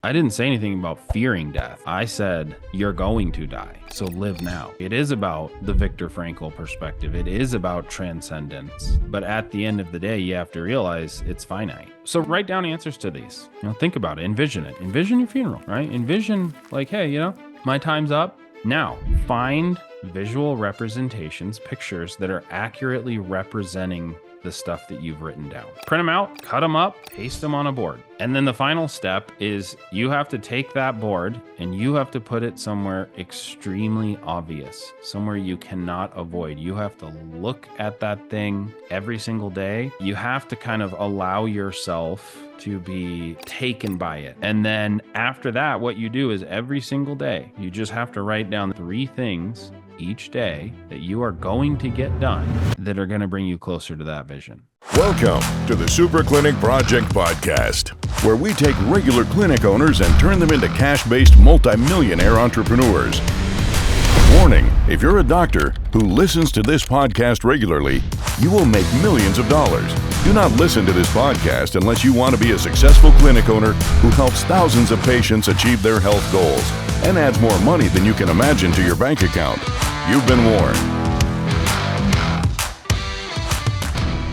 I didn't say anything about fearing death. I said, you're going to die, so live now. It is about the Viktor Frankl perspective. It is about transcendence. But at the end of the day, you have to realize it's finite. So write down answers to these. Think about it. Envision it. Envision your funeral, right? Envision like, hey, my time's up. Now, find visual representations, pictures that are accurately representing the stuff that you've written down. Print them out, cut them up, paste them on a board. And then the final step is you have to take that board and you have to put it somewhere extremely obvious, somewhere you cannot avoid. You have to look at that thing every single day. You have to kind of allow yourself to be taken by it. And then after that, what you do is every single day, you just have to write down 3 things each day that you are going to get done that are going to bring you closer to that vision. Welcome to the Super Clinic Project Podcast, where we take regular clinic owners and turn them into cash-based multimillionaire entrepreneurs. Warning, if you're a doctor who listens to this podcast regularly, you will make millions of dollars. Do not listen to this podcast unless you want to be a successful clinic owner who helps thousands of patients achieve their health goals and adds more money than you can imagine to your bank account. You've been warned.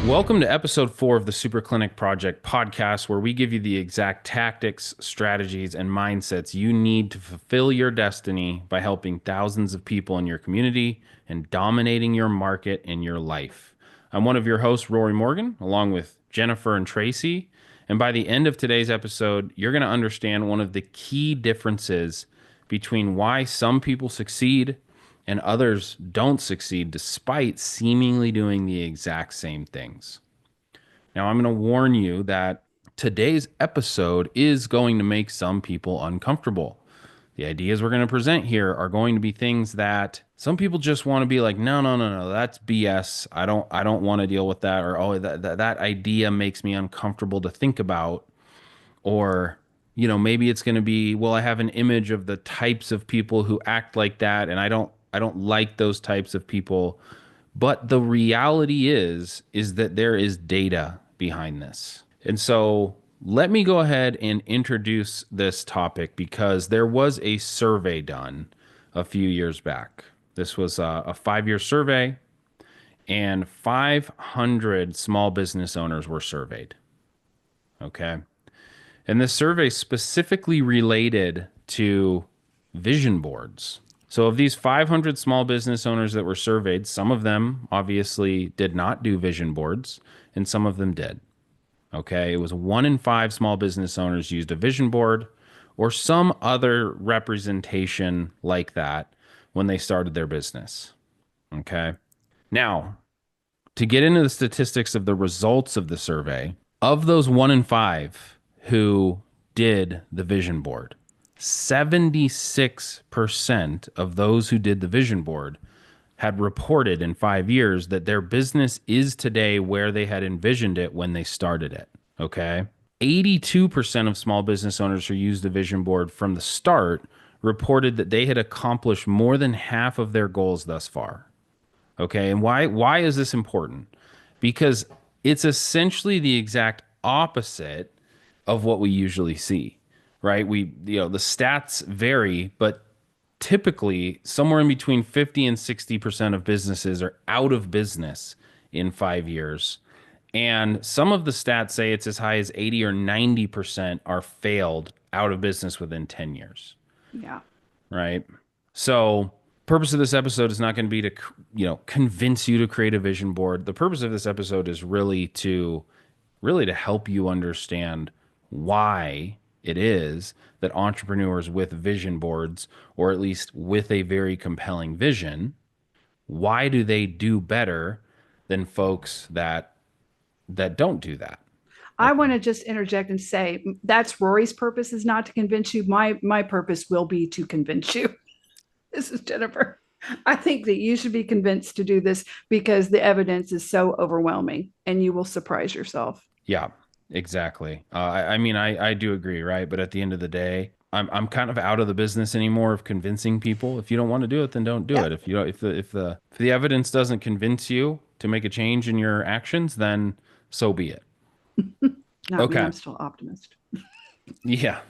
Welcome to episode 4 of the Super Clinic Project podcast, where we give you the exact tactics, strategies, and mindsets you need to fulfill your destiny by helping thousands of people in your community and dominating your market and your life. I'm one of your hosts, Rory Morgan, along with Jennifer and Tracy. And by the end of today's episode, you're going to understand one of the key differences between why some people succeed and others don't succeed despite seemingly doing the exact same things. Now, I'm going to warn you that today's episode is going to make some people uncomfortable. The ideas we're going to present here are going to be things that some people just want to be like, no, that's BS. I don't want to deal with that. Or, oh, that idea makes me uncomfortable to think about. Or, maybe it's going to be, well, I have an image of the types of people who act like that, and I don't like those types of people. But the reality is that there is data behind this. And so let me go ahead and introduce this topic, because there was a survey done a few years back. This was a 5-year survey, and 500 small business owners were surveyed. Okay. And this survey specifically related to vision boards. So of these 500 small business owners that were surveyed, some of them obviously did not do vision boards, and some of them did. Okay, it was 1 in 5 small business owners used a vision board or some other representation like that when they started their business. Okay, now to get into the statistics of the results of the survey, of those 1 in 5 who did the vision board, 76% of those who did the vision board had reported in 5 years that their business is today where they had envisioned it when they started it. Okay. 82% of small business owners who used the vision board from the start reported that they had accomplished more than half of their goals thus far. Okay. And why is this important? Because it's essentially the exact opposite of what we usually see, right? The stats vary, but typically somewhere in between 50 and 60% of businesses are out of business in 5 years. And some of the stats say it's as high as 80 or 90% are failed out of business within 10 years. Yeah. Right. So purpose of this episode is not going to be to, convince you to create a vision board. The purpose of this episode is really to help you understand why it is that entrepreneurs with vision boards, or at least with a very compelling vision, why do they do better than folks that don't do that? I want to just interject and say that's Rory's purpose, is not to convince you. My purpose will be to convince you. This is Jennifer. I think that you should be convinced to do this because the evidence is so overwhelming and you will surprise yourself. Yeah, exactly. I do agree, right? But at the end of the day, I'm kind of out of the business anymore of convincing people. If you don't want to do it, then don't do it. If the evidence doesn't convince you to make a change in your actions, then so be it. Not Okay. me, I'm still optimist. Yeah.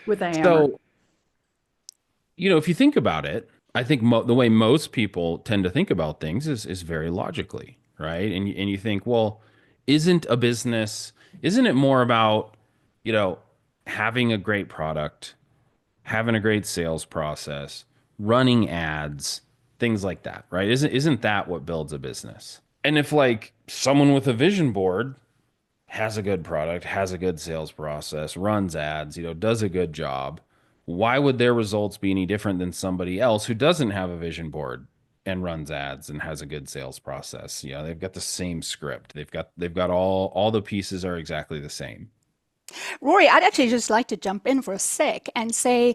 with a hammer. So, if you think about it, I think the way most people tend to think about things is very logically, right? And you think, well, isn't a business, isn't it more about, you know, having a great product, having a great sales process, running ads, things like that, right? Isn't that what builds a business? And if like someone with a vision board has a good product, has a good sales process, runs ads, does a good job, why would their results be any different than somebody else who doesn't have a vision board and runs ads and has a good sales process? They've got the same script. They've got all the pieces are exactly the same. Rory, I'd actually just like to jump in for a sec and say,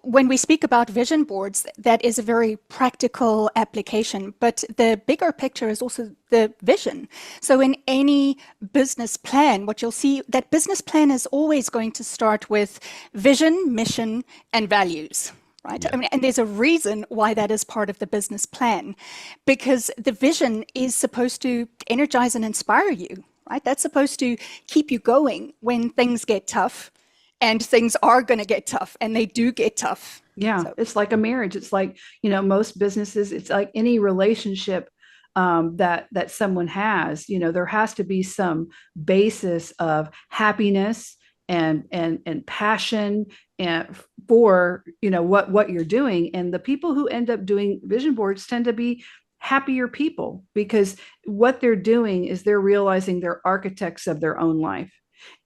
when we speak about vision boards, that is a very practical application, but the bigger picture is also the vision. So in any business plan, what you'll see, that business plan is always going to start with vision, mission, and values. Right? Yeah. I mean, and there's a reason why that is part of the business plan, because the vision is supposed to energize and inspire you, right? That's supposed to keep you going when things get tough, and things are going to get tough, and they do get tough. Yeah, So, it's like a marriage. It's like, most businesses, it's like any relationship that someone has, there has to be some basis of happiness and passion and for, what you're doing. And the people who end up doing vision boards tend to be happier people because what they're doing is they're realizing they're architects of their own life,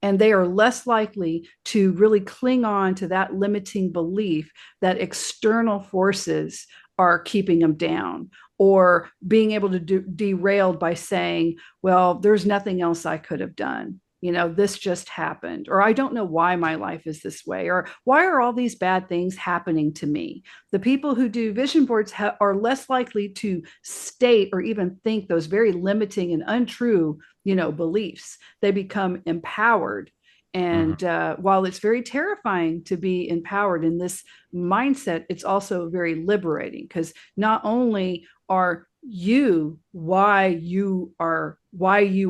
and they are less likely to really cling on to that limiting belief that external forces are keeping them down, or being able to derailed by saying, well, there's nothing else I could have done. This just happened, or I don't know why my life is this way, or why are all these bad things happening to me. The people who do vision boards are less likely to state or even think those very limiting and untrue beliefs. They become empowered. And Mhm. while it's very terrifying to be empowered in this mindset, it's also very liberating, because not only are you why you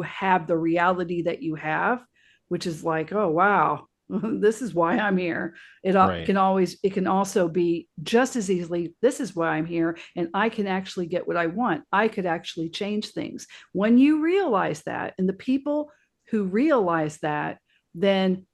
have the reality that you have, which is like, oh wow, this is why I'm here. Right. It can also be just as easily, this is why I'm here, and I can actually get what I want. I could actually change things. When you realize that, and the people who realize that, then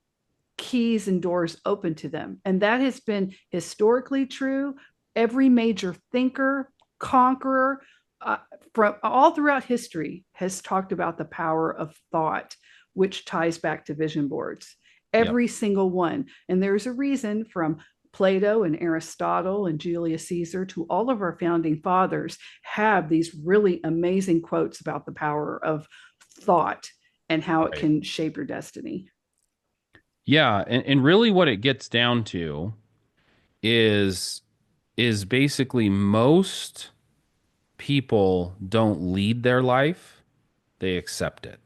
keys and doors open to them. And that has been historically true. Every major thinker, conqueror, uh, from all throughout history has talked about the power of thought, which ties back to vision boards. Yep. Every single one. And there's a reason, from Plato and Aristotle and Julius Caesar to all of our founding fathers, have these really amazing quotes about the power of thought and how it Right. can shape your destiny. Yeah, and really what it gets down to is is basically most people don't lead their life, they accept it,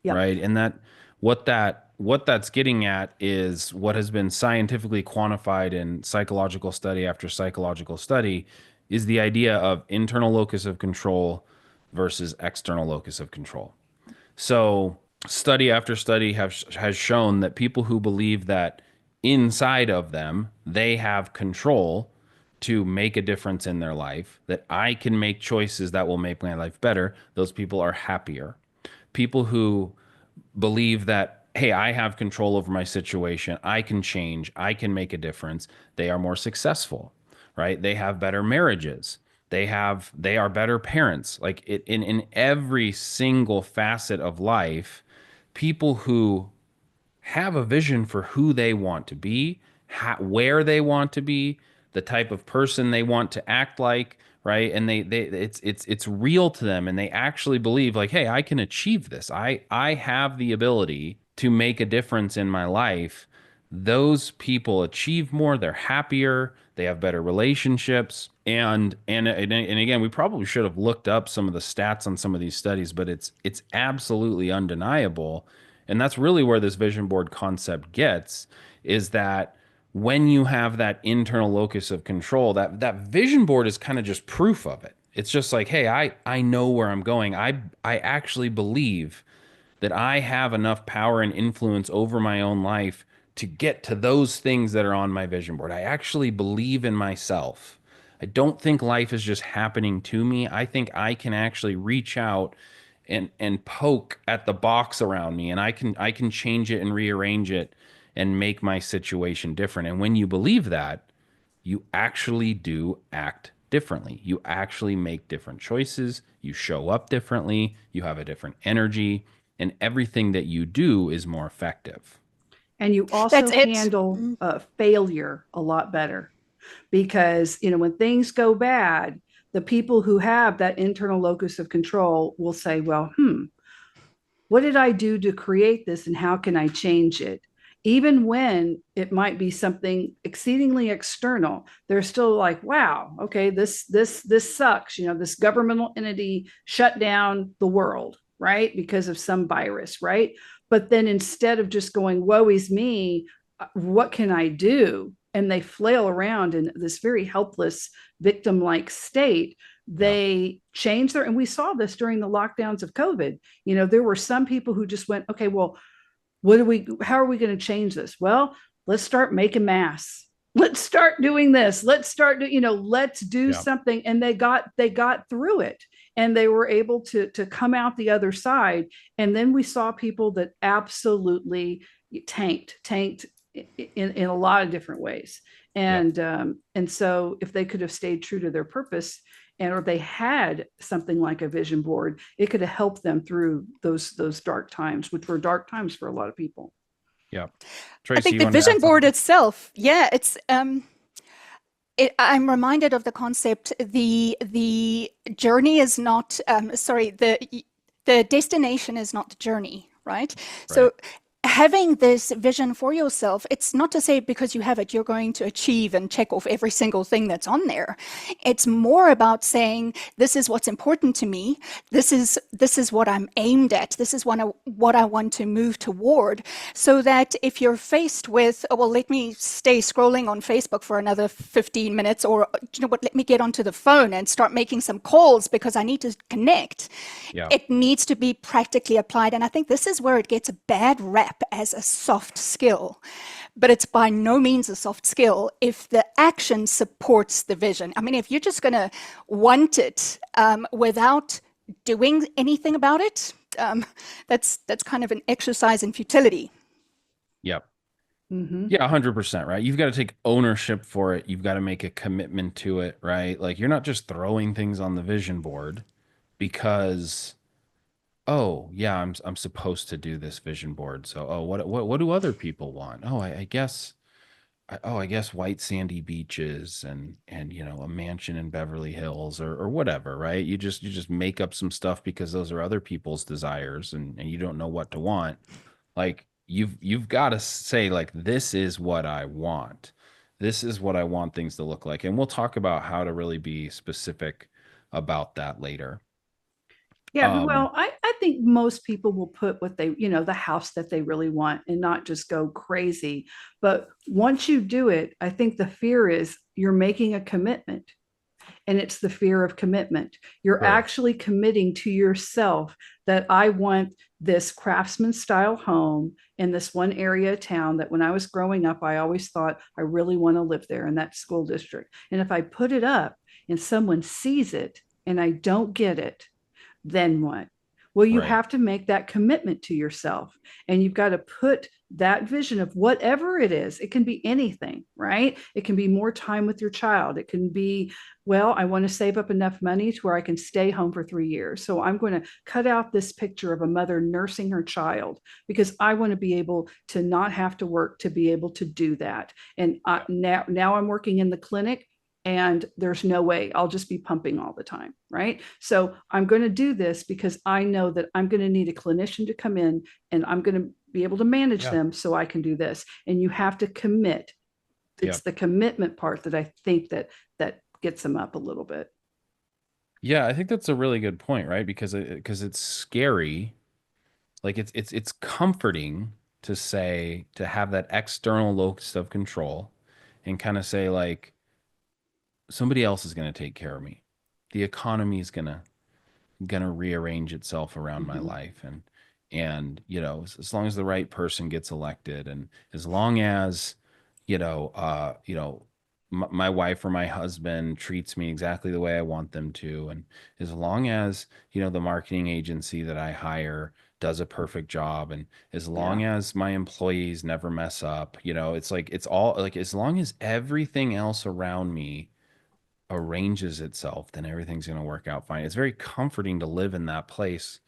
Yep. right? And what that's getting at is what has been scientifically quantified in psychological study after psychological study is the idea of internal locus of control versus external locus of control. So, study after study has shown that people who believe that inside of them they have control to make a difference in their life, that I can make choices that will make my life better, those people are happier. People who believe that, hey, I have control over my situation, I can change, I can make a difference, they are more successful, right? They have better marriages. They are better parents. Like in every single facet of life, people who have a vision for who they want to be, where they want to be, the type of person they want to act like, right? And they it's real to them, and they actually believe like, hey, I can achieve this. I have the ability to make a difference in my life. Those people achieve more, they're happier, they have better relationships. And again, we probably should have looked up some of the stats on some of these studies, but it's absolutely undeniable. And that's really where this vision board concept gets, is that when you have that internal locus of control, that vision board is kind of just proof of it. It's just like, hey, I know where I'm going. I actually believe that I have enough power and influence over my own life to get to those things that are on my vision board. I actually believe in myself. I don't think life is just happening to me. I think I can actually reach out and poke at the box around me, and I can change it and rearrange it and make my situation different. And when you believe that, you actually do act differently. You actually make different choices. You show up differently. You have a different energy, and everything that you do is more effective. And you That's also it. handle Mm. failure a lot better because, when things go bad, the people who have that internal locus of control will say, well, what did I do to create this and how can I change it? Even when it might be something exceedingly external, they're still like, wow, okay, this sucks. This governmental entity shut down the world, right? Because of some virus, right? But then instead of just going, woe is me, what can I do? And they flail around in this very helpless victim like state. Yeah. They change their, and we saw this during the lockdowns of COVID. There were some people who just went, okay, well, how are we going to change this? Well, let's start making masks. Let's start doing this. Let's do Yeah. something. And they got through it, and they were able to come out the other side. And then we saw people that absolutely tanked in a lot of different ways. Yeah. And so if they could have stayed true to their purpose, and or they had something like a vision board, it could have helped them through those dark times, which were dark times for a lot of people. Yeah. I Tracy, think you the wanted to vision add board something? itself, yeah, I'm reminded of the concept. The journey is not, sorry, the destination is not the journey, right? Right. So having this vision for yourself, it's not to say because you have it, you're going to achieve and check off every single thing that's on there. It's more about saying, this is what's important to me. This is what I'm aimed at. This is what I want to move toward. So that if you're faced with, oh, well, let me stay scrolling on Facebook for another 15 minutes, or, you know what, let me get onto the phone and start making some calls because I need to connect. Yeah. It needs to be practically applied. And I think this is where it gets a bad rap as a soft skill. But it's by no means a soft skill if the action supports the vision. I mean, if you're just going to want it without doing anything about it, that's kind of an exercise in futility. Yep. Mm-hmm. Yeah, 100%, right? You've got to take ownership for it. You've got to make a commitment to it, right? Like you're not just throwing things on the vision board because, oh, yeah, I'm supposed to do this vision board. So, oh, what do other people want? Oh, I guess I guess white sandy beaches and a mansion in Beverly Hills or whatever, right? You just make up some stuff because those are other people's desires and you don't know what to want. Like you've got to say like this is what I want. This is what I want things to look like. And we'll talk about how to really be specific about that later. Yeah, Um well, I think most people will put what the house that they really want and not just go crazy. But once you do it, I think the fear is you're making a commitment, and it's the fear of commitment. You're sure. actually committing to yourself that I want this craftsman style home in this one area of town that when I was growing up, I always thought I really want to live there in that school district. And if I put it up and someone sees it and I don't get it, then what? Well, you Right. have to make that commitment to yourself, and you've got to put that vision of whatever it is. It can be anything, right? It can be more time with your child. It can be, well, I want to save up enough money to where I can stay home for 3 years. So I'm going to cut out this picture of a mother nursing her child because I want to be able to not have to work to be able to do that. And now I'm working in the clinic, and there's no way I'll just be pumping all the time, right? So I'm going to do this because I know that I'm going to need a clinician to come in, and I'm going to be able to manage Yeah. them so I can do this. And you have to commit. Yeah. It's the commitment part that I think that gets them up a little bit. Yeah, I think that's a really good point, right? Because it's scary. Like it's comforting to say to have that external locus of control and kind of say like somebody else is going to take care of me. The economy is going to rearrange itself around my Mm-hmm. life And, as long as the right person gets elected, and as long as, my wife or my husband treats me exactly the way I want them to, and as long as, the marketing agency that I hire does a perfect job, and as Yeah. long as my employees never mess up, it's like, it's all like, as long as everything else around me arranges itself, then everything's going to work out fine. It's very comforting to live in that place.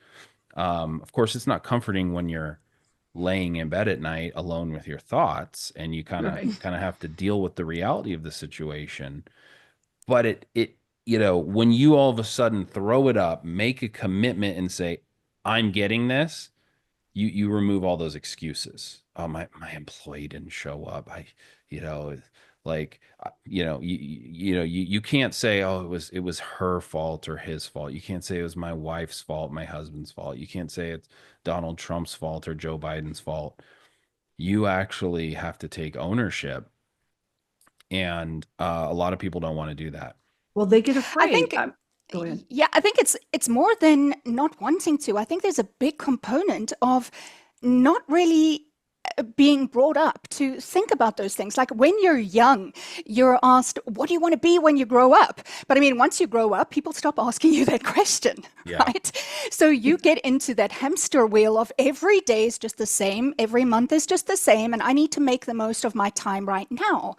Of course, it's not comforting when you're laying in bed at night alone with your thoughts, and you kind of Right. have to deal with the reality of the situation. But when you all of a sudden throw it up, make a commitment and say, I'm getting this, you remove all those excuses. Oh, my employee didn't show up. You know, like, you can't say, oh, it was her fault or his fault. You can't say it was my wife's fault, my husband's fault. You can't say it's Donald Trump's fault or Joe Biden's fault. You actually have to take ownership, and a lot of people don't want to do that. Well, they get I afraid. think, Go ahead. yeah, I think it's more than not wanting to. I think there's a big component of not really being brought up to think about those things. Like when you're young, you're asked, what do you want to be when you grow up? But I mean, once you grow up, people stop asking you that question, Yeah. right? So you get into that hamster wheel of every day is just the same, every month is just the same, and I need to make the most of my time right now.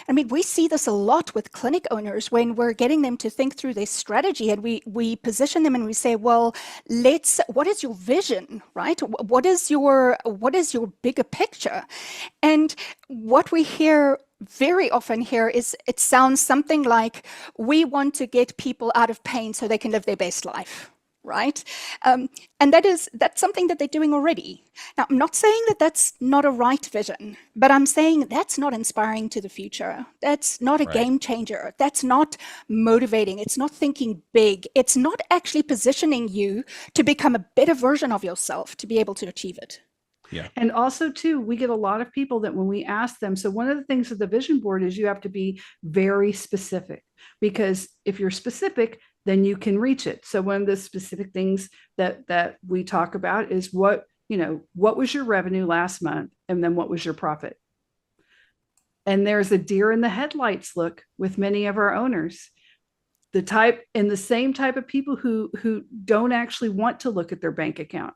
I mean, we see this a lot with clinic owners when we're getting them to think through their strategy, and we position them and we say, well, what is your vision, right? What is your bigger picture? And what we hear very often here is it sounds something like, we want to get people out of pain so they can live their best life, right? And that's something that they're doing already. Now, I'm not saying that that's not a right vision, but I'm saying that's not inspiring to the future. That's not a Right. game changer. That's not motivating. It's not thinking big. It's not actually positioning you to become a better version of yourself to be able to achieve it. Yeah. And also, too, we get a lot of people that when we ask them, so one of the things with the vision board is you have to be very specific, because if you're specific, then you can reach it. So one of the specific things that we talk about is what was your revenue last month, and then what was your profit? And there's a deer in the headlights look with many of our owners. The same type of people who don't actually want to look at their bank account.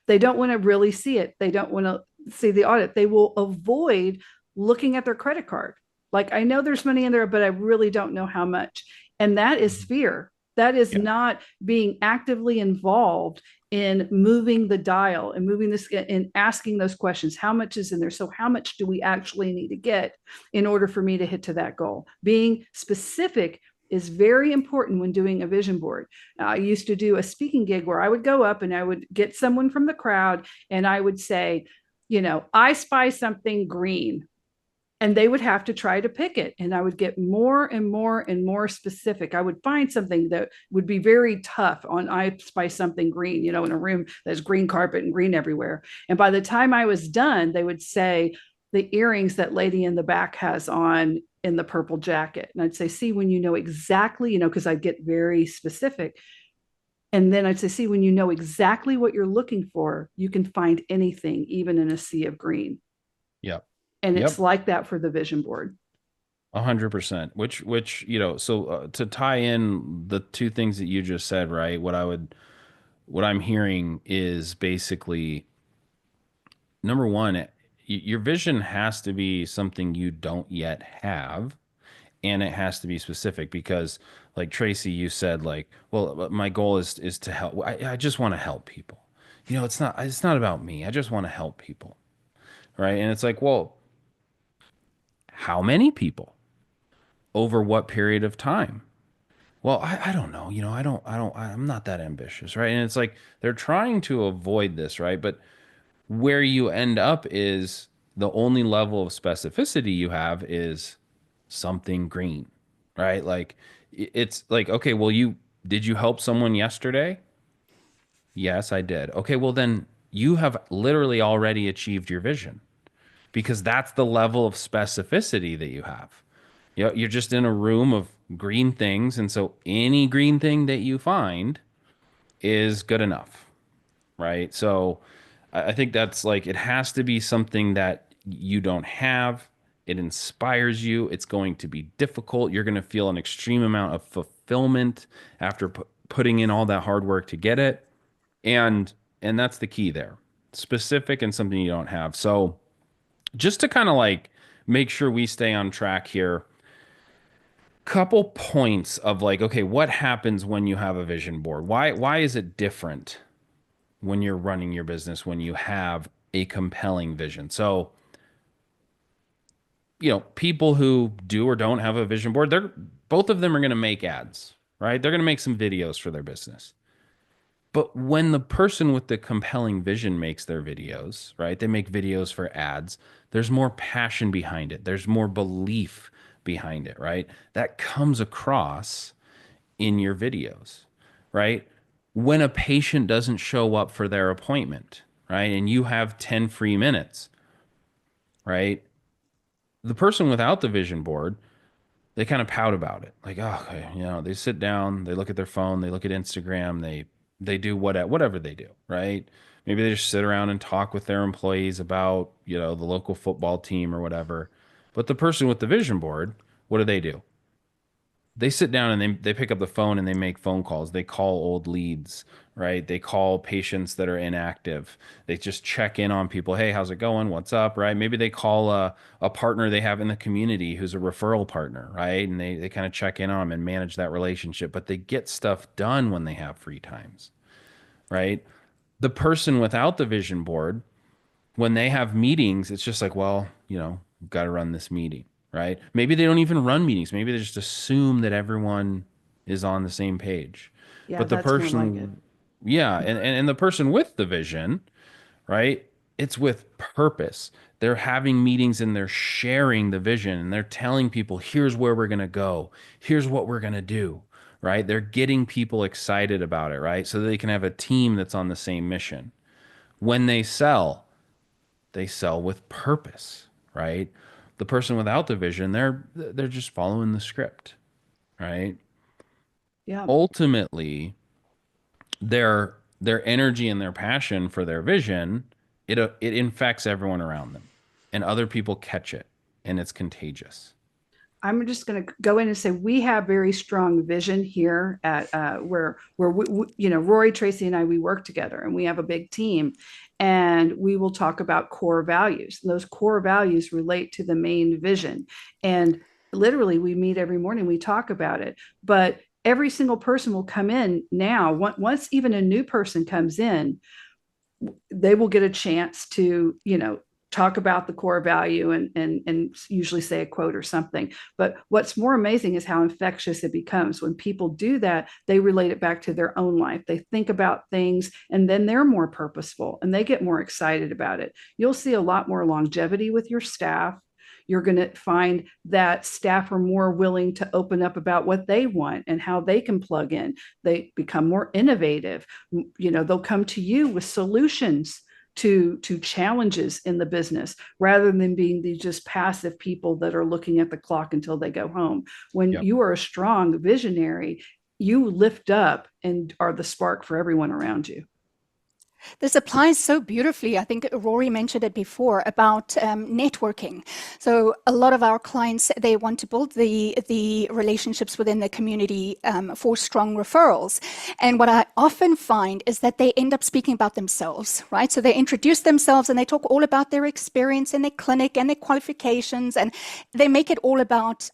They don't want to really see it. They don't want to see the audit. They will avoid looking at their credit card. Like, I know there's money in there, but I really don't know how much. And that is fear. That is Yeah. not being actively involved in moving the dial and moving this and asking those questions. How much is in there? So how much do we actually need to get in order for me to hit to that goal? Being specific is very important when doing a vision board. I used to do a speaking gig where I would go up and I would get someone from the crowd and I would say, I spy something green. And they would have to try to pick it. And I would get more and more and more specific. I would find something that would be very tough on I spy something green, in a room that's green carpet and green everywhere. And by the time I was done, they would say, the earrings that lady in the back has on in the purple jacket. And I'd say, see, when you know exactly, because I'd get very specific. And then I'd say, see, when you know exactly what you're looking for, you can find anything, even in a sea of green. Yep. And it's Yep. like that for the vision board. 100%. Which, so to tie in the two things that you just said, right? What I'm hearing is basically, number one, your vision has to be something you don't yet have, and it has to be specific because, like Tracy, you said, like, well, my goal is to help. I just want to help people. It's not about me. I just want to help people, right? And it's like, well, how many people? Over what period of time? Well, I don't know. I'm not that ambitious, right? And it's like they're trying to avoid this, right? But where you end up is the only level of specificity you have is something green, right? Like, it's like, okay, well, did you help someone yesterday? Yes, I did. Okay, well, then you have literally already achieved your vision, because that's the level of specificity that you have. You're just in a room of green things, and so any green thing that you find is good enough, right? So I think that's like, it has to be something that you don't have. It inspires you. It's going to be difficult. You're going to feel an extreme amount of fulfillment after putting in all that hard work to get it. And that's the key there. Specific and something you don't have. So just to kind of like make sure we stay on track here, couple points of like, okay, what happens when you have a vision board? Why is it different when you're running your business when you have a compelling vision? So, people who do or don't have a vision board, they're both of them are going to make ads, right? They're going to make some videos for their business. But when the person with the compelling vision makes their videos, right? They make videos for ads. There's more passion behind it. There's more belief behind it, right? That comes across in your videos, right? When a patient doesn't show up for their appointment, right? And you have 10 free minutes, right? The person without the vision board, they kind of pout about it. Like, oh, okay, they sit down, they look at their phone, they look at Instagram, they do whatever they do, right? Maybe they just sit around and talk with their employees about, the local football team or whatever. But the person with the vision board, what do? They sit down and they pick up the phone and they make phone calls. They call old leads, right? They call patients that are inactive. They just check in on people. Hey, how's it going? What's up, right? Maybe they call a partner they have in the community who's a referral partner, right? And they kind of check in on them and manage that relationship. But they get stuff done when they have free times, right? The person without the vision board, when they have meetings, it's just like, well, we've got to run this meeting, right? Maybe they don't even run meetings. Maybe they just assume that everyone is on the same page. Yeah, But the that's more like it. person, yeah, and the person with the vision, right? It's with purpose. They're having meetings and they're sharing the vision and they're telling people, here's where we're going to go. Here's what we're going to do, right? They're getting people excited about it, right? So that they can have a team that's on the same mission. When they sell with purpose, right? The person without the vision, they're just following the script, right? Yeah. Ultimately, their energy and their passion for their vision, it infects everyone around them, and other people catch it, and it's contagious. I'm just going to go in and say we have very strong vision here at where Rory, Tracy, and I, we work together, and we have a big team, and we will talk about core values. And those core values relate to the main vision, and literally we meet every morning. We talk about it, but every single person will come in now. Once even a new person comes in, they will get a chance to talk about the core value and usually say a quote or something. But what's more amazing is how infectious it becomes. When people do that, they relate it back to their own life. They think about things and then they're more purposeful and they get more excited about it. You'll see a lot more longevity with your staff. You're going to find that staff are more willing to open up about what they want and how they can plug in. They become more innovative. They'll come to you with solutions to challenges in the business rather than being these just passive people that are looking at the clock until they go home. When Yep. you are a strong visionary, you lift up and are the spark for everyone around you. This applies so beautifully. I think Rory mentioned it before about networking. So a lot of our clients, they want to build the relationships within the community for strong referrals. And what I often find is that they end up speaking about themselves, right? So they introduce themselves and they talk all about their experience in their clinic and their qualifications, and they make it all about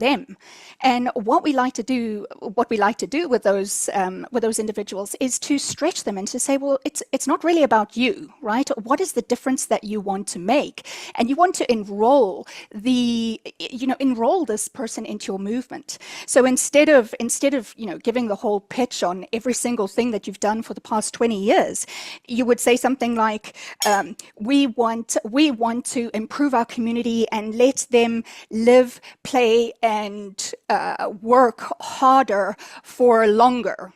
them. And what we like to do with those individuals is to stretch them and to say, well, it's not really about you, right? What is the difference that you want to make? And you want to enroll this person into your movement. So instead of giving the whole pitch on every single thing that you've done for the past 20 years, you would say something like, we want to improve our community and let them live, play, and work harder for longer,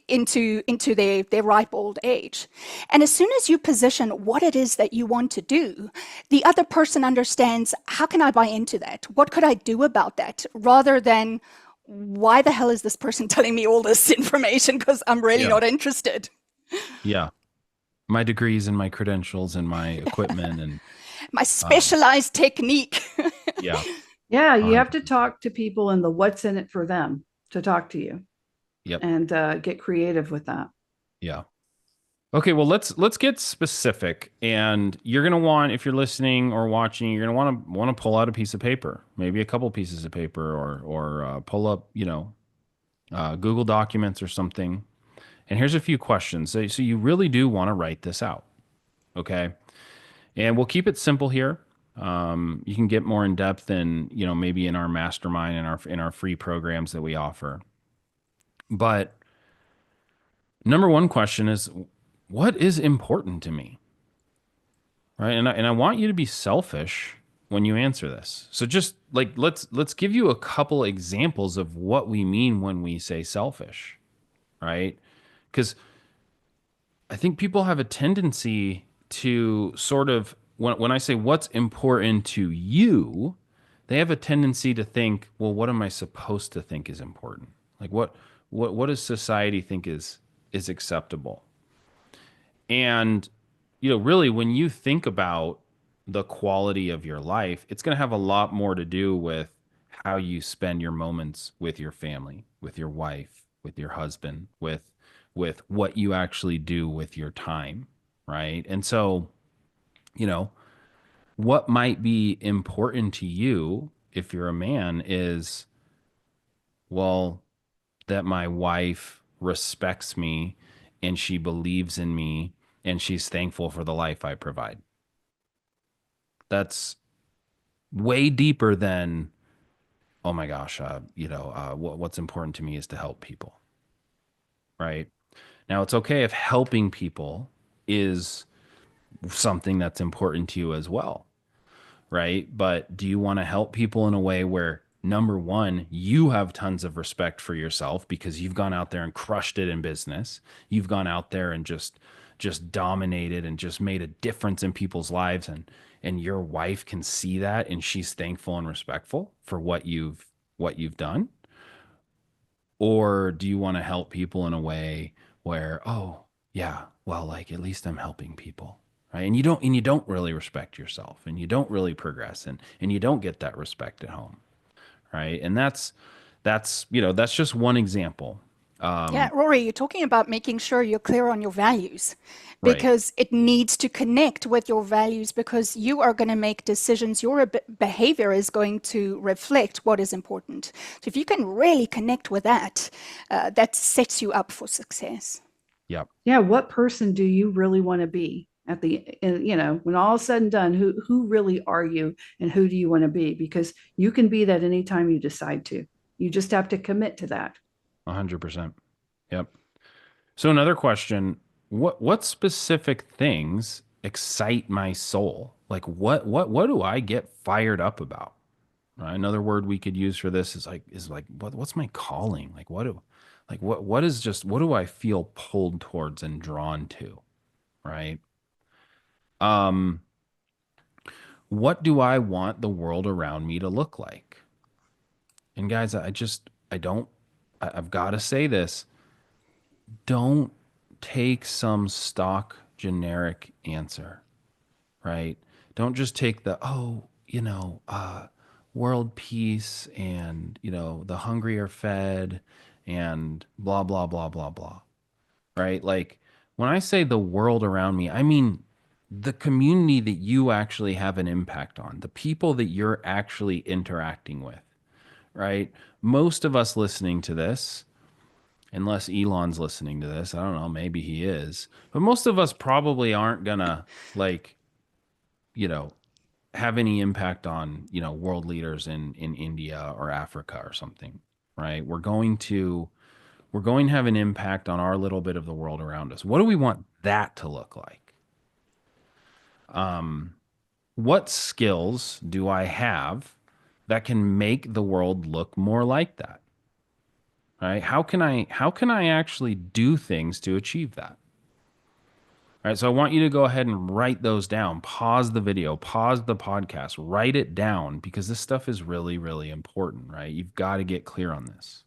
into their ripe old age. And as soon as you position what it is that you want to do, the other person understands, how can I buy into that? What could I do about that? Rather than, why the hell is this person telling me all this information? Because I'm really Yeah. not interested. Yeah. my degrees and my credentials and my equipment and My um, specialized technique. yeah, Yeah, you have 100. to talk to people and the what's in it for them to talk to you Yep. and get creative with that. Yeah. Okay, well let's get specific. And you're gonna want, if you're listening or watching, you're gonna want to pull out a piece of paper, maybe a couple pieces of paper, or pull up, Google Documents or something. And here's a few questions. So you really do want to write this out, okay? And we'll keep it simple here. You can get more in depth in, maybe in our mastermind and our free programs that we offer. But number one question is, what is important to me? Right? And I want you to be selfish when you answer this. So just like let's give you a couple examples of what we mean when we say selfish, right? Because I think people have a tendency to sort of, when I say what's important to you, they have a tendency to think, well, what am I supposed to think is important? Like what does society think is acceptable? And really when you think about the quality of your life, it's going to have a lot more to do with how you spend your moments with your family, with your wife, with your husband, with what you actually do with your time, right? And so, you know, what might be important to you if you're a man is, well, that my wife respects me and she believes in me and she's thankful for the life I provide. That's way deeper than, oh my gosh, what's important to me is to help people, right? Now, it's okay if helping people is something that's important to you as well, right? But do you want to help people in a way where, number one, you have tons of respect for yourself because you've gone out there and crushed it in business. You've gone out there and just dominated and just made a difference in people's lives, and your wife can see that and she's thankful and respectful for what you've done? Or do you want to help people in a way where, oh, yeah, well, like at least I'm helping people, right? And you don't really respect yourself, and you don't really progress, and you don't get that respect at home, right? And that's just one example. Yeah, Rory, you're talking about making sure you're clear on your values Right. because it needs to connect with your values because you are going to make decisions. Your behavior is going to reflect what is important. So if you can really connect with that, that sets you up for success. Yep. Yeah, what person do you really want to be at when all is said and done, who really are you and who do you want to be? Because you can be that anytime you decide to. You just have to commit to that. 100%. Yep. So another question, what specific things excite my soul? Like what do I get fired up about? Right? Another word we could use for this is like what's my calling? Like what do I feel pulled towards and drawn to, right? Um what do I want the world around me to look like? And guys, I've got to say this, don't take some stock generic answer, right? Don't just take world peace and, the hungry are fed and blah, blah, blah, blah, blah, right? Like when I say the world around me, I mean the community that you actually have an impact on, the people that you're actually interacting with, right? Most of us listening to this, unless Elon's listening to this, I don't know, maybe he is, but most of us probably aren't gonna like, you know, have any impact on, world leaders in India or Africa or something, right? We're going to have an impact on our little bit of the world around us. What do we want that to look like? What skills do I have that can make the world look more like that? Right? How can I actually do things to achieve that? All right, so I want you to go ahead and write those down. Pause the video, pause the podcast, write it down because this stuff is really, really important, right? You've got to get clear on this.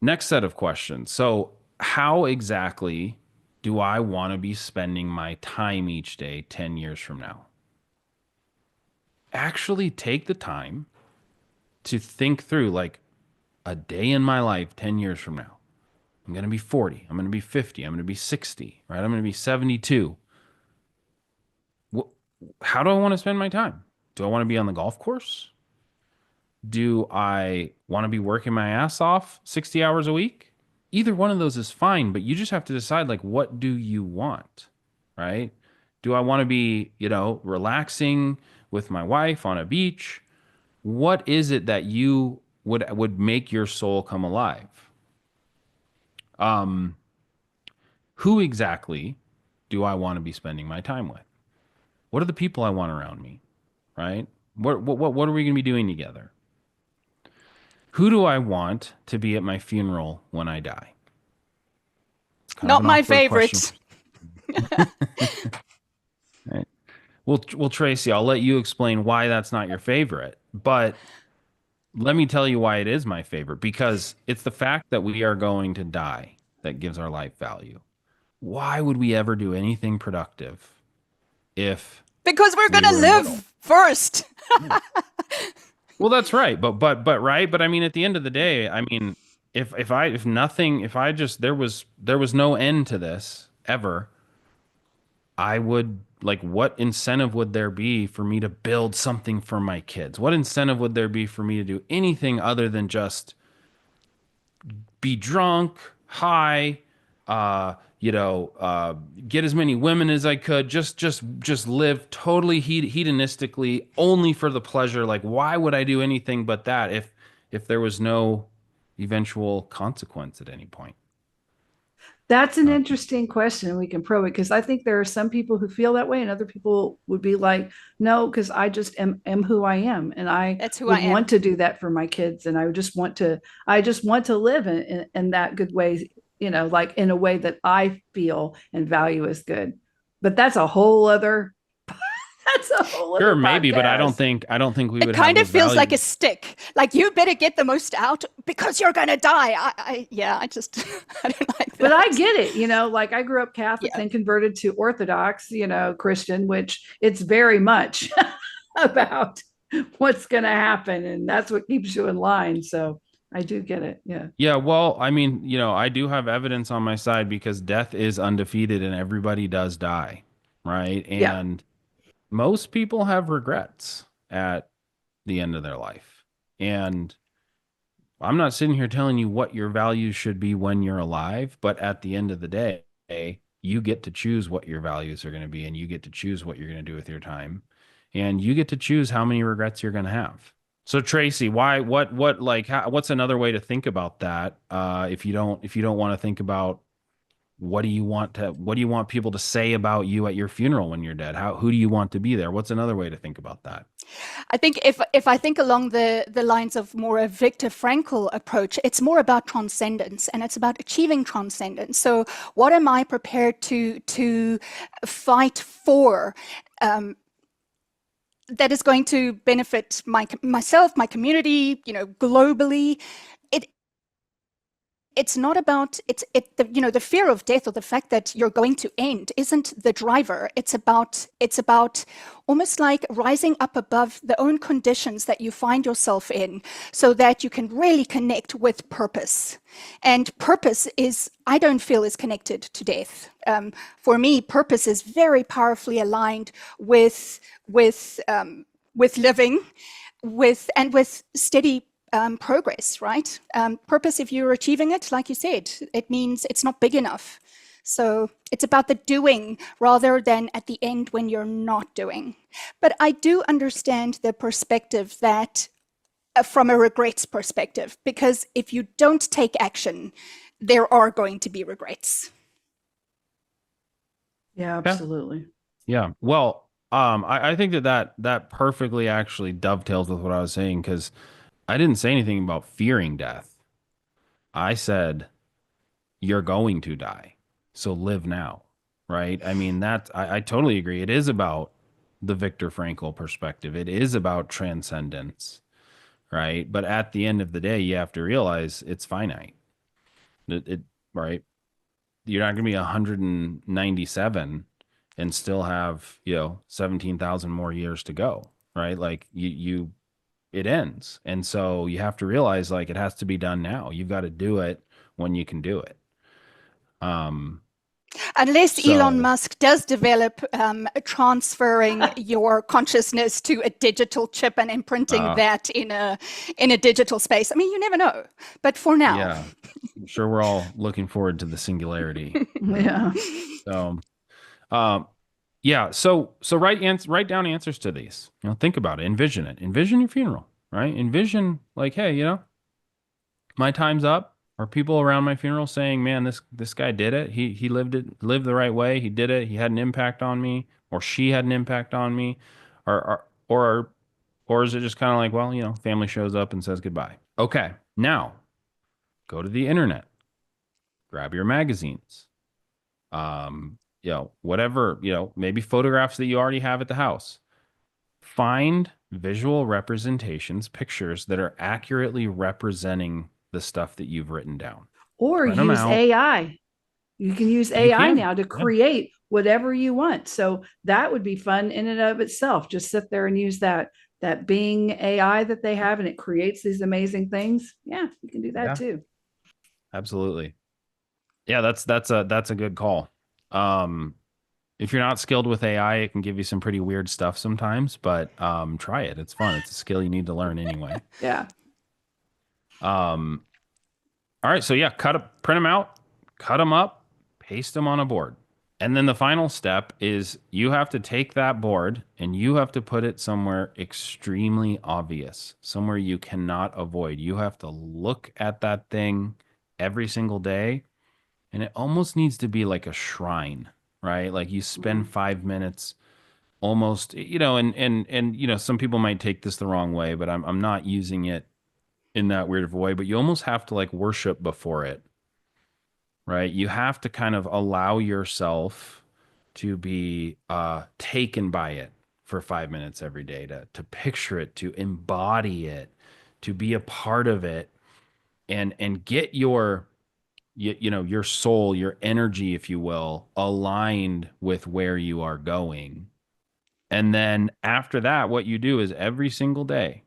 Next set of questions. So, how exactly do I want to be spending my time each day 10 years from now? Actually take the time to think through like a day in my life 10 years from now. I'm going to be 40. I'm going to be 50. I'm going to be 60, right? I'm going to be 72. How do I want to spend my time? Do I want to be on the golf course? Do I want to be working my ass off 60 hours a week? Either one of those is fine, but you just have to decide like what do you want, right? Do I want to be, relaxing with my wife on a beach? What is it that you would make your soul come alive? Who exactly do I want to be spending my time with? What are the people I want around me, right? What are we going to be doing together? Who do I want to be at my funeral when I die? It's kind of Not an my awkward question. favorite. Right. Well, Tracy, I'll let you explain why that's not your favorite, but let me tell you why it is my favorite, because it's the fact that we are going to die that gives our life value. Why would we ever do anything productive if Because we're we gonna were immortal? live first. Well, that's right. But right. But I mean, at the end of the day, I mean, if nothing, if I just there was no end to this ever, I would like, what incentive would there be for me to build something for my kids? What incentive would there be for me to do anything other than just be drunk, high, get as many women as I could, just live totally hedonistically, only for the pleasure. Like, why would I do anything but that if there was no eventual consequence at any point? That's an interesting question. We can probe it because I think there are some people who feel that way, and other people would be like, no, because I just am who I am. And I That's who I would am. want to do that for my kids. And I just want to live in that good way, like in a way that I feel and value as good. But that's a whole Sure, other maybe, but podcast. I don't think we It would have kind of those feels like a values. stick. Like you better get the most out because you're gonna die. I just I don't like But I that. get it, like I grew up Catholic, Yeah. then converted to Orthodox, Christian, which it's very much about what's going to happen. And that's what keeps you in line. So I do get it. Yeah. Yeah, well, I mean, I do have evidence on my side because death is undefeated and everybody does die, right? Yeah. And most people have regrets at the end of their life. And I'm not sitting here telling you what your values should be when you're alive, but at the end of the day, you get to choose what your values are going to be, and you get to choose what you're going to do with your time, and you get to choose how many regrets you're going to have. So Tracy, what's another way to think about that? If you don't want to think about what do you want people to say about you at your funeral when you're dead? Who do you want to be there? What's another way to think about that? I think if I think along the lines of more a Viktor Frankl approach, it's more about transcendence and it's about achieving transcendence. So what am I prepared to fight for? That is going to benefit myself, my community, globally. It's not about the fear of death or the fact that you're going to end isn't the driver. It's about almost like rising up above the own conditions that you find yourself in so that you can really connect with purpose. And purpose I don't feel is connected to death. For me, purpose is very powerfully aligned with living, with steady progress, right? Purpose, if you're achieving it, like you said, it means it's not big enough. So it's about the doing rather than at the end when you're not doing. But I do understand the perspective that from a regrets perspective, because if you don't take action, there are going to be regrets. Yeah, absolutely. Yeah. Well, I think that perfectly actually dovetails with what I was saying, because I didn't say anything about fearing death. I said, you're going to die. So live now. Right. I mean, I totally agree. It is about the Viktor Frankl perspective. It is about transcendence. Right. But at the end of the day, you have to realize it's finite. Right. you're not going to be 197 and still have, 17,000 more years to go, right? Like it ends. And so you have to realize like it has to be done now. You've got to do it when you can do it. Um, Unless Elon so Musk does develop transferring your consciousness to a digital chip and imprinting uh, that in a digital space. I mean, you never know. But for now, yeah, I'm sure we're all looking forward to the singularity. Yeah. So, um, yeah. So write down answers to these. Think about it. Envision it. Envision your funeral, right? Envision like, hey, my time's up. Are people around my funeral saying, "Man, this guy did it. He lived the right way. He did it. He had an impact on me, or she had an impact on me," or is it just kind of like, well, family shows up and says goodbye? Okay, now go to the internet, grab your magazines, whatever, maybe photographs that you already have at the house. Find visual representations, pictures that are accurately representing the stuff that you've written down. Or Print them use out. AI. You can use You AI can. now to Yeah. create whatever you want. So that would be fun in and of itself. Just sit there and use that Bing AI that they have, and it creates these amazing things. Yeah, you can do that Yeah. too. Absolutely. Yeah, that's a good call. Um, if you're not skilled with AI, it can give you some pretty weird stuff sometimes, but try it. It's fun. It's a skill you need to learn anyway. Yeah. Um, all right, so yeah, print them out, cut them up, paste them on a board. And then the final step is you have to take that board and you have to put it somewhere extremely obvious, somewhere you cannot avoid. You have to look at that thing every single day, and it almost needs to be like a shrine, right? Like you spend 5 minutes almost, and some people might take this the wrong way, but I'm not using it in that weird of a way, but you almost have to like worship before it, right? You have to kind of allow yourself to be taken by it for 5 minutes every day, to picture it, to embody it, to be a part of it, and get your soul, your energy, if you will, aligned with where you are going. And then after that, what you do is every single day,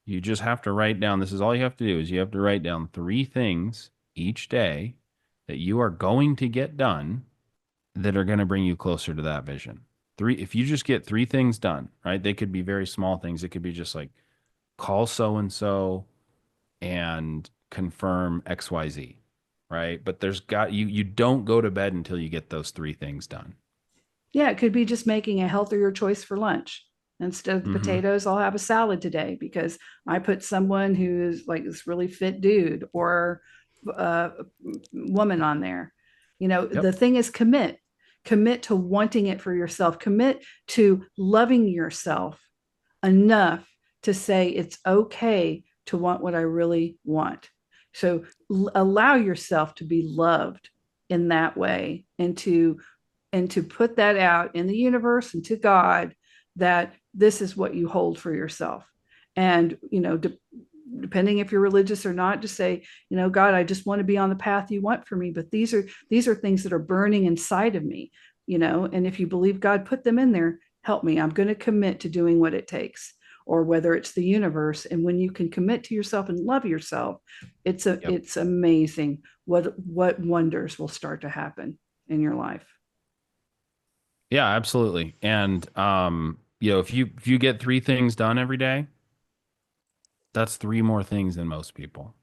you just have to write down, this is all you have to do, is you have to write down 3 things each day that you are going to get done that are going to bring you closer to that vision. If you just get 3 things done, right? They could be very small things. It could be just like call so and so and confirm XYZ, right? But you don't go to bed until you get those 3 things done. Yeah, it could be just making a healthier choice for lunch. Instead of the Mm-hmm. potatoes, I'll have a salad today because I put someone who is like this really fit dude or woman on there. Yep. The thing is commit to wanting it for yourself, commit to loving yourself enough to say it's okay to want what I really want. So allow yourself to be loved in that way, and to put that out in the universe and to God that this is what you hold for yourself. And depending if you're religious or not, just say, God, I just want to be on the path you want for me, but these are things that are burning inside of me. And if you believe God put them in there, help me. I'm going to commit to doing what it takes, or whether it's the universe. And when you can commit to yourself and love yourself, Yep. it's amazing what wonders will start to happen in your life. Yeah, absolutely. And if you get 3 things done every day, that's 3 more things than most people,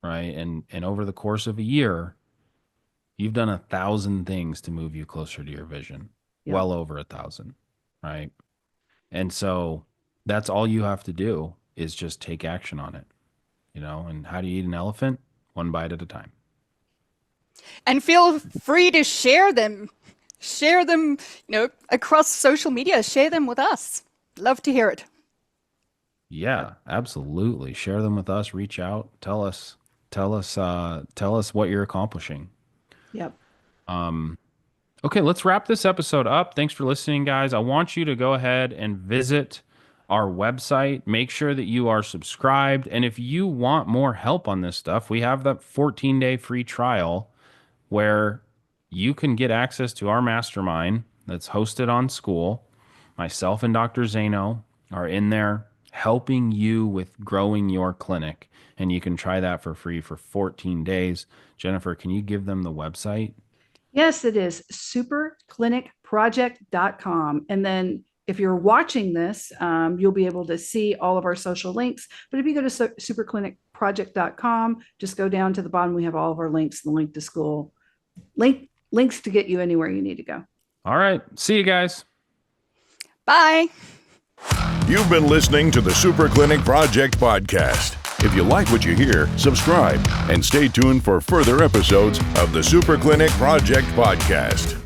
right? And over the course of a year, you've done 1,000 things to move you closer to your vision, Yep. well over 1,000, right? And so that's all you have to do is just take action on it, And how do you eat an elephant? One bite at a time. and feel free to share them. Share them, across social media. Share them with us. Love to hear it. Yeah, absolutely. Share them with us. Reach out. Tell us what you're accomplishing. Yep. Okay, let's wrap this episode up. Thanks for listening, guys. I want you to go ahead and visit our website. Make sure that you are subscribed. And if you want more help on this stuff, we have that 14-day free trial where you can get access to our mastermind that's hosted on school. Myself and Dr. Zeno are in there helping you with growing your clinic. And you can try that for free for 14 days. Jennifer, can you give them the website? Yes, it is superclinicproject.com. And then if you're watching this, you'll be able to see all of our social links. But if you go to superclinicproject.com, just go down to the bottom. We have all of our links, the link to school, links to get you anywhere you need to go. All right. See you guys. Bye. You've been listening to the Super Clinic Project podcast. If you like what you hear, subscribe and stay tuned for further episodes of the Super Clinic Project podcast.